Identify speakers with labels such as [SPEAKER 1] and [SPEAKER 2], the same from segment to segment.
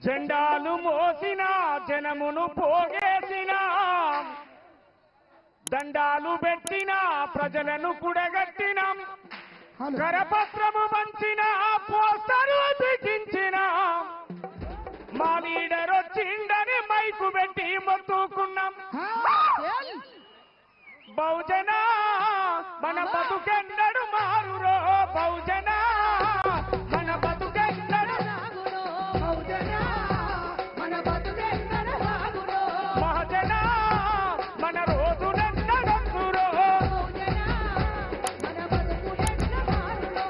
[SPEAKER 1] జెండాలు మోసిన జనమును పోగేసిన దండాలు పెట్టిన ప్రజలను కుడగట్టిన కరపత్రము పంచిన పోస్టరు బిగించిన మా లీడర్ వచ్చిండని మైకు పెట్టి మొత్తుకున్నాం బహుజన మన బతుకెన్నడు మారురో బహుజన మన బతుకెన్నడు బహుజన మన బతుకెన్నడు మారురో మహజన మన రోజునెన్నడొచ్చురో బహుజన మన బతుకెన్నడు మారురో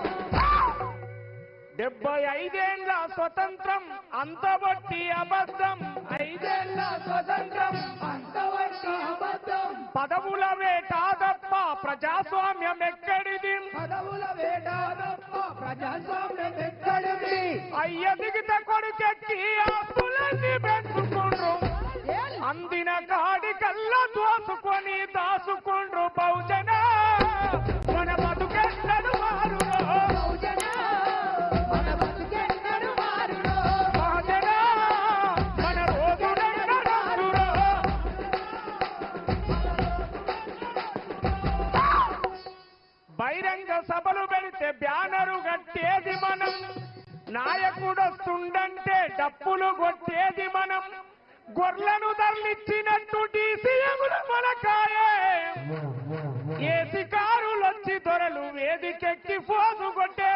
[SPEAKER 1] 75 స్వతంత్రం అంతబట్టి అబద్ధం 5 ఏళ్ల స్వతంత్రం అంతబట్టి అబద్ధం పదవుల వేట తప్ప ప్రజాస్వామ్యం ఎక్కడిది పదవుల వేట తప్ప ప్రజాస్వామ్యం ఎక్కడిది అయ్య దిగిత కొడుకెక్కి ఆస్తులన్నీ పెంచుకుండ్రు అందిన కాడి కల్లా దోసుకొని దాసుకుండ్రు బహుజన మన బతుకెన్నడు మారురో బహుజన మన బతుకెన్నడు మారురో మహజన మన రోజునెన్నడొచ్చురో బహిరంగ సభలు పెడితే బ్యానరు కట్టేది మనం నాయకుడొస్తుండంటే డప్పులు కొట్టేది మనం గొర్రెలను తరలిచ్చినట్టు డీసీఎంల మొలకాయే ఏసి కారులొచ్చి దొరలు వేదికెక్కి ఫోజు కొట్టే